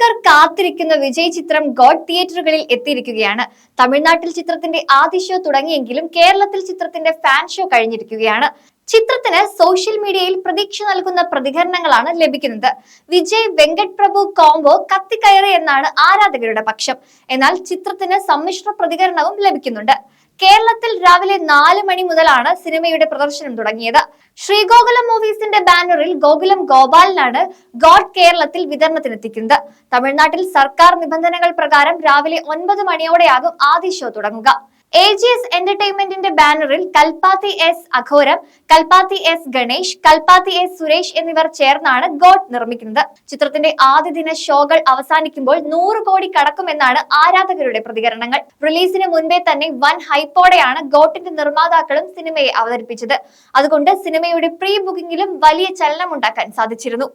ആരാധകർ കാത്തിരിക്കുന്ന വിജയ് ചിത്രം ഗോഡ് തിയേറ്ററുകളിൽ എത്തിയിരിക്കുകയാണ്. തമിഴ്നാട്ടിൽ ചിത്രത്തിന്റെ ആദ്യ ഷോ തുടങ്ങിയെങ്കിലും കേരളത്തിൽ ചിത്രത്തിന്റെ ഫാൻ ഷോ കഴിഞ്ഞിരിക്കുകയാണ്. ചിത്രത്തിന് സോഷ്യൽ മീഡിയയിൽ പ്രതീക്ഷ നൽകുന്ന പ്രതികരണങ്ങളാണ് ലഭിക്കുന്നത്. വിജയ് വെങ്കട് പ്രഭു കോംബോ കത്തിക്കയറി എന്നാണ് ആരാധകരുടെ പക്ഷം. എന്നാൽ ചിത്രത്തിന് സമ്മിശ്ര പ്രതികരണവും ലഭിക്കുന്നുണ്ട്. കേരളത്തിൽ രാവിലെ 4 മണി മുതലാണ് സിനിമയുടെ പ്രദർശനം തുടങ്ങിയത്. ശ്രീഗോകുലം മൂവീസിന്റെ ബാനറിൽ ഗോകുലം ഗോപാലനാണ് ഗോഡ് കേരളത്തിൽ വിതരണത്തിനെത്തിക്കുന്നത്. തമിഴ്നാട്ടിൽ സർക്കാർ നിബന്ധനകൾ പ്രകാരം രാവിലെ 9 മണിയോടെയാകും ആദ്യ ഷോ തുടങ്ങുക. AGS എന്റർടൈൻമെന്റിന്റെ ബാനറിൽ Kalpathi S അഘോരം, Kalpathi S Ganesh, Kalpathi S Suresh എന്നിവർ ചേർന്നാണ് ഗോഡ് നിർമ്മിക്കുന്നത്. ചിത്രത്തിന്റെ ആദ്യ ദിന ഷോകൾ അവസാനിക്കുമ്പോൾ 100 കോടി കടക്കുമെന്നാണ് ആരാധകരുടെ പ്രതികരണങ്ങൾ. റിലീസിന് മുൻപേ തന്നെ വൻ ഹൈപ്പോടെയാണ് ഗോഡിന്റെ നിർമ്മാതാക്കളും സിനിമയെ അവതരിപ്പിച്ചത്. അതുകൊണ്ട് സിനിമയുടെ പ്രീ ബുക്കിംഗിലും വലിയ ചലനമുണ്ടാക്കാൻ സാധിച്ചിരുന്നു.